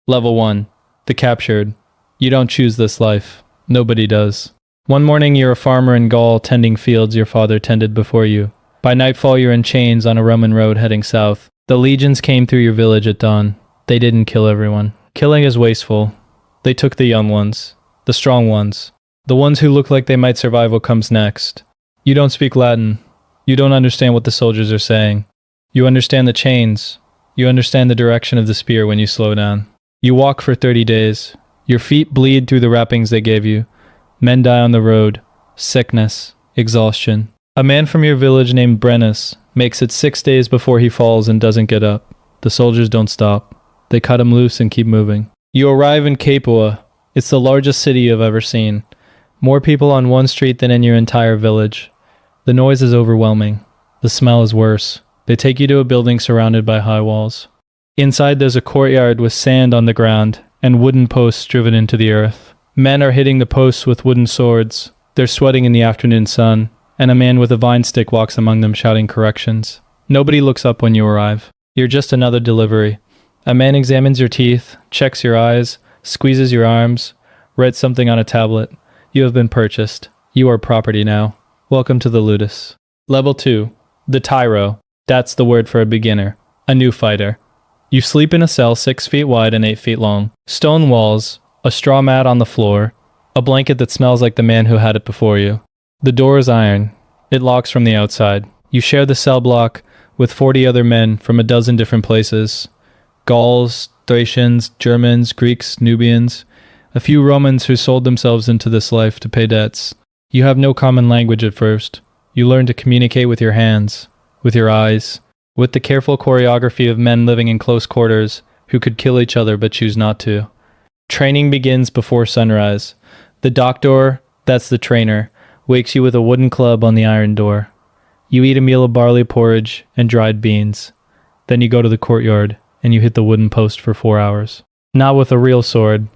Level 1. The Captured. You don't choose this life. Nobody does. One morning you're a farmer in Gaul tending fields your father tended before you. By nightfall you're in chains on a Roman road heading south. The legions came through your village at dawn. They didn't kill everyone. Killing is wasteful. They took the young ones. The strong ones. The ones who look like they might survive what comes next. You don't speak Latin. You don't understand what the soldiers are saying. You understand the chains. You understand the direction of the spear when you slow down. You walk for 30 days. Your feet bleed through the wrappings they gave you. Men die on the road. Sickness. Exhaustion. A man from your village named Brennus makes it 6 days before he falls and doesn't get up. The soldiers don't stop. They cut him loose and keep moving. You arrive in Capua. It's the largest city you've ever seen. More people on one street than in your entire village. The noise is overwhelming. The smell is worse. They take you to a building surrounded by high walls. Inside there's a courtyard with sand on the ground and wooden posts driven into the earth. Men are hitting the posts with wooden swords. They're sweating in the afternoon sun, and a man with a vine stick walks among them shouting corrections. Nobody looks up when you arrive. You're just another delivery. A man examines your teeth, checks your eyes, squeezes your arms, writes something on a tablet. You have been purchased. You are property now. Welcome to the Ludus. Level 2. The Tiro. That's the word for a beginner. A new fighter. You sleep in a cell 6 feet wide and 8 feet long. Stone walls, a straw mat on the floor, a blanket that smells like the man who had it before you. The door is iron. It locks from the outside. You share the cell block with 40 other men from a dozen different places. Gauls, Thracians, Germans, Greeks, Nubians, a few Romans who sold themselves into this life to pay debts. You have no common language at first. You learn to communicate with your hands, with your eyes, with the careful choreography of men living in close quarters who could kill each other but choose not to. Training begins before sunrise. The doctor, that's the trainer, wakes you with a wooden club on the iron door. You eat a meal of barley porridge and dried beans. Then you go to the courtyard and you hit the wooden post for 4 hours. Not with a real sword,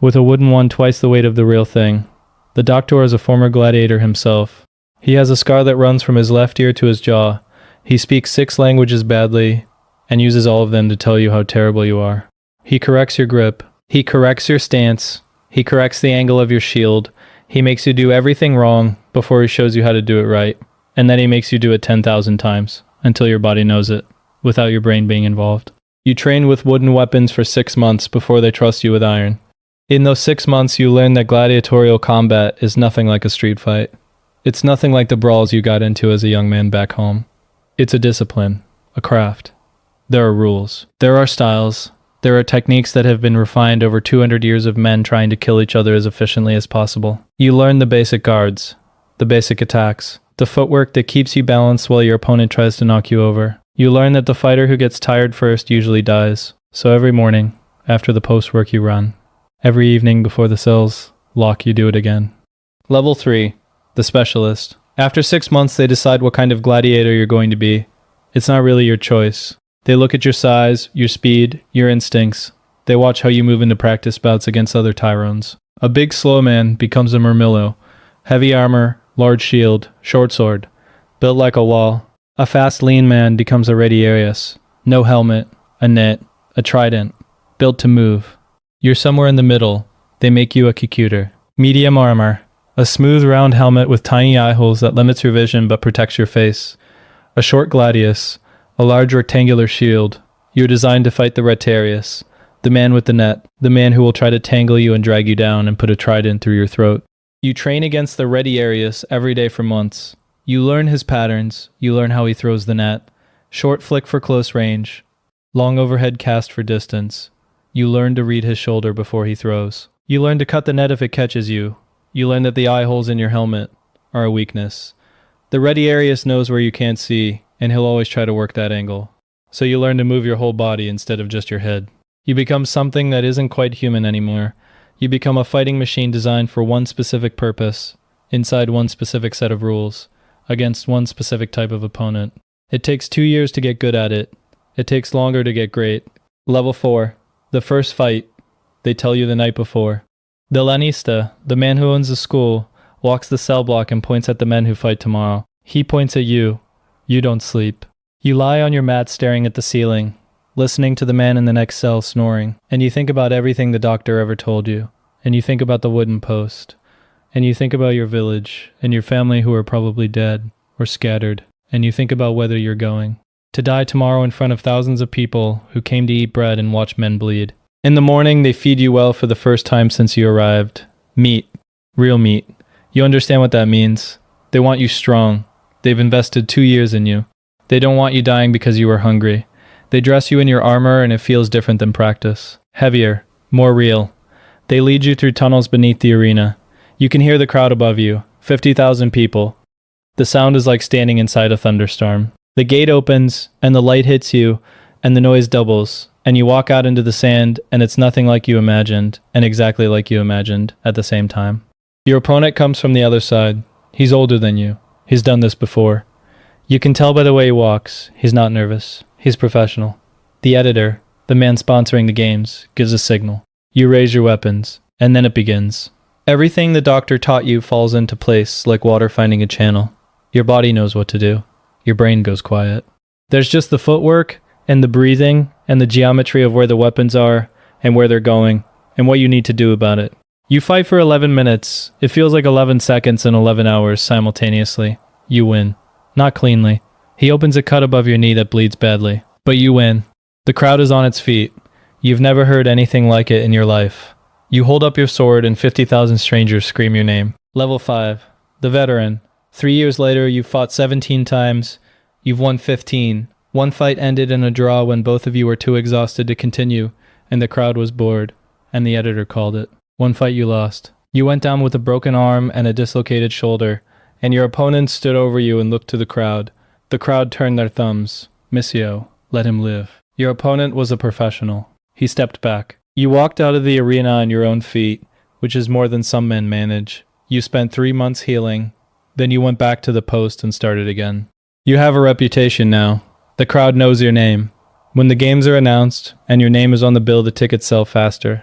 with a wooden one twice the weight of the real thing. The doctor is a former gladiator himself. He has a scar that runs from his left ear to his jaw. He speaks 6 languages badly and uses all of them to tell you how terrible you are. He corrects your grip. He corrects your stance. He corrects the angle of your shield. He makes you do everything wrong before he shows you how to do it right. And then he makes you do it 10,000 times until your body knows it, without your brain being involved. You train with wooden weapons for 6 months before they trust you with iron. In those 6 months, you learn that gladiatorial combat is nothing like a street fight. It's nothing like the brawls you got into as a young man back home. It's a discipline, a craft. There are rules. There are styles. There are techniques that have been refined over 200 years of men trying to kill each other as efficiently as possible. You learn the basic guards, the basic attacks, the footwork that keeps you balanced while your opponent tries to knock you over. You learn that the fighter who gets tired first usually dies. So every morning, after the post-work you run. Every evening before the cells lock, you do it again. Level 3. The Specialist. After 6 months, they decide what kind of gladiator you're going to be. It's not really your choice. They look at your size, your speed, your instincts. They watch how you move into practice bouts against other Tyrones. A big, slow man becomes a Murmillo. Heavy armor, large shield, short sword. Built like a wall. A fast, lean man becomes a Radiarius. No helmet, a net, a trident. Built to move. You're somewhere in the middle. They make you a Kikuter. Medium armor. A smooth, round helmet with tiny eye holes that limits your vision but protects your face. A short gladius. A large rectangular shield. You're designed to fight the Radiarius. The man with the net. The man who will try to tangle you and drag you down and put a trident through your throat. You train against the Radiarius every day for months. You learn his patterns. You learn how he throws the net. Short flick for close range. Long overhead cast for distance. You learn to read his shoulder before he throws. You learn to cut the net if it catches you. You learn that the eye holes in your helmet are a weakness. The Radiarius knows where you can't see, and he'll always try to work that angle. So you learn to move your whole body instead of just your head. You become something that isn't quite human anymore. You become a fighting machine designed for one specific purpose, inside one specific set of rules, against one specific type of opponent. It takes 2 years to get good at it. It takes longer to get great. Level 4. The first fight. They tell you the night before. The Lanista, the man who owns the school, walks the cell block and points at the men who fight tomorrow. He points at you. You don't sleep. You lie on your mat staring at the ceiling, listening to the man in the next cell snoring, and you think about everything the doctor ever told you, and you think about the wooden post, and you think about your village and your family who are probably dead or scattered, and you think about whether you're going to die tomorrow in front of thousands of people who came to eat bread and watch men bleed. In the morning, they feed you well for the first time since you arrived. Meat. Real meat. You understand what that means. They want you strong. They've invested 2 years in you. They don't want you dying because you were hungry. They dress you in your armor and it feels different than practice. Heavier. More real. They lead you through tunnels beneath the arena. You can hear the crowd above you. 50,000 people. The sound is like standing inside a thunderstorm. The gate opens and the light hits you and the noise doubles. And you walk out into the sand, and it's nothing like you imagined, and exactly like you imagined at the same time. Your opponent comes from the other side. He's older than you. He's done this before. You can tell by the way he walks. He's not nervous. He's professional. The editor, the man sponsoring the games, gives a signal. You raise your weapons, and then it begins. Everything the doctor taught you falls into place like water finding a channel. Your body knows what to do. Your brain goes quiet. There's just the footwork, and the breathing, and the geometry of where the weapons are, and where they're going, and what you need to do about it. You fight for 11 minutes. It feels like 11 seconds and 11 hours simultaneously. You win. Not cleanly. He opens a cut above your knee that bleeds badly. But you win. The crowd is on its feet. You've never heard anything like it in your life. You hold up your sword and 50,000 strangers scream your name. Level 5. The veteran. 3 years later, you've fought 17 times. You've won 15. One fight ended in a draw when both of you were too exhausted to continue, and the crowd was bored, and the editor called it. One fight you lost. You went down with a broken arm and a dislocated shoulder, and your opponent stood over you and looked to the crowd. The crowd turned their thumbs. Missio, let him live. Your opponent was a professional. He stepped back. You walked out of the arena on your own feet, which is more than some men manage. You spent 3 months healing. Then you went back to the post and started again. You have a reputation now. The crowd knows your name. When the games are announced, and your name is on the bill, the tickets sell faster.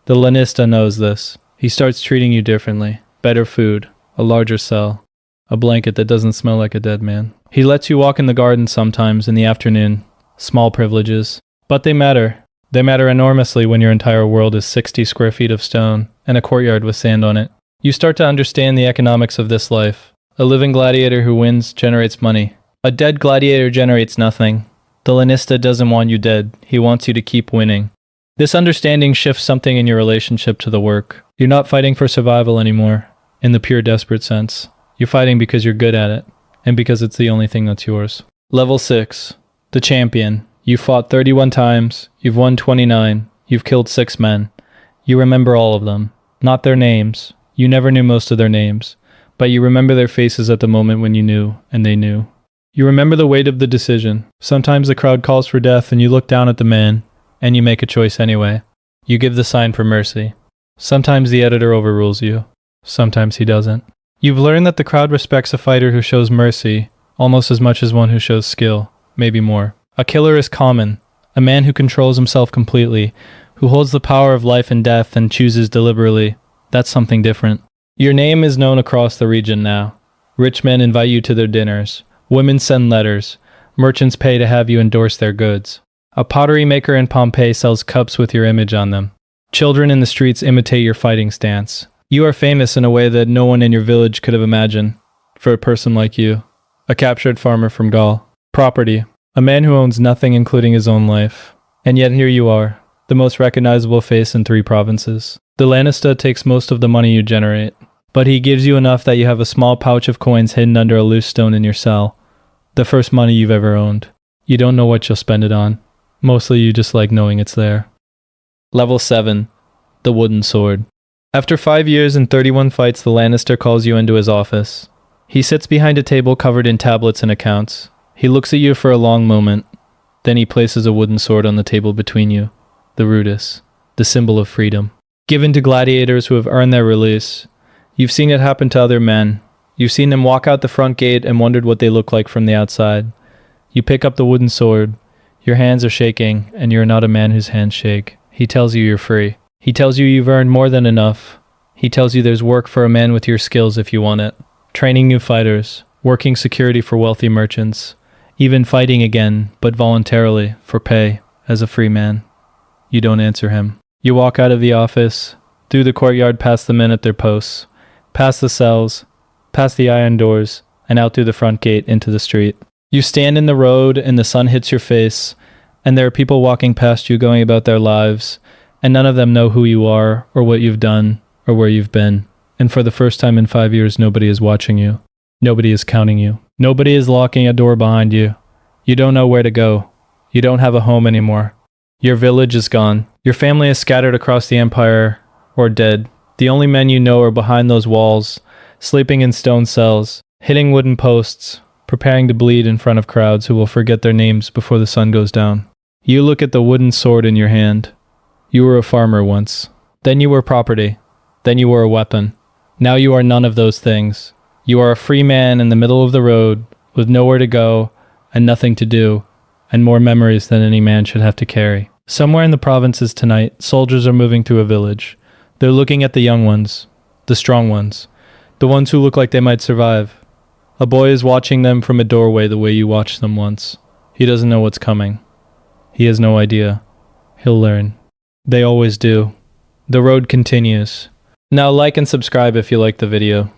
The lanista knows this. He starts treating you differently. Better food, a larger cell, a blanket that doesn't smell like a dead man. He lets you walk in the garden sometimes in the afternoon. Small privileges. But they matter. They matter enormously when your entire world is 60 square feet of stone and a courtyard with sand on it. You start to understand the economics of this life. A living gladiator who wins generates money. A dead gladiator generates nothing. The lanista doesn't want you dead. He wants you to keep winning. This understanding shifts something in your relationship to the work. You're not fighting for survival anymore, in the pure desperate sense. You're fighting because you're good at it, and because it's the only thing that's yours. Level 6. The champion. You fought 31 times. You've won 29. You've killed 6 men. You remember all of them. Not their names. You never knew most of their names. But you remember their faces at the moment when you knew, and they knew. You remember the weight of the decision. Sometimes the crowd calls for death and you look down at the man, and you make a choice anyway. You give the sign for mercy. Sometimes the editor overrules you. Sometimes he doesn't. You've learned that the crowd respects a fighter who shows mercy almost as much as one who shows skill, maybe more. A killer is common, a man who controls himself completely, who holds the power of life and death and chooses deliberately. That's something different. Your name is known across the region now. Rich men invite you to their dinners. Women send letters. Merchants pay to have you endorse their goods. A pottery maker in Pompeii sells cups with your image on them. Children in the streets imitate your fighting stance. You are famous in a way that no one in your village could have imagined. For a person like you. A captured farmer from Gaul. Property. A man who owns nothing including his own life. And yet here you are. The most recognizable face in 3 provinces. The lanista takes most of the money you generate. But he gives you enough that you have a small pouch of coins hidden under a loose stone in your cell. The first money you've ever owned. You don't know what you'll spend it on. Mostly you just like knowing it's there. Level 7. The wooden sword. After 5 years and 31 fights, the lanista calls you into his office. He sits behind a table covered in tablets and accounts. He looks at you for a long moment. Then he places a wooden sword on the table between you. The Ludus. The symbol of freedom. Given to gladiators who have earned their release. You've seen it happen to other men. You've seen them walk out the front gate and wondered what they look like from the outside. You pick up the wooden sword. Your hands are shaking, and you're not a man whose hands shake. He tells you you're free. He tells you you've earned more than enough. He tells you there's work for a man with your skills if you want it. Training new fighters, working security for wealthy merchants, even fighting again, but voluntarily, for pay, as a free man. You don't answer him. You walk out of the office, through the courtyard past the men at their posts, past the cells, past the iron doors, and out through the front gate into the street. You stand in the road and the sun hits your face, and there are people walking past you going about their lives, and none of them know who you are or what you've done or where you've been. And for the first time in 5 years, nobody is watching you. Nobody is counting you. Nobody is locking a door behind you. You don't know where to go. You don't have a home anymore. Your village is gone. Your family is scattered across the empire or dead. The only men you know are behind those walls, sleeping in stone cells, hitting wooden posts, preparing to bleed in front of crowds who will forget their names before the sun goes down. You look at the wooden sword in your hand. You were a farmer once. Then you were property. Then you were a weapon. Now you are none of those things. You are a free man in the middle of the road, with nowhere to go, and nothing to do, and more memories than any man should have to carry. Somewhere in the provinces tonight, soldiers are moving through a village. They're looking at the young ones, the strong ones, the ones who look like they might survive. A boy is watching them from a doorway the way you watched them once. He doesn't know what's coming. He has no idea. He'll learn. They always do. The road continues. Now like and subscribe if you like the video.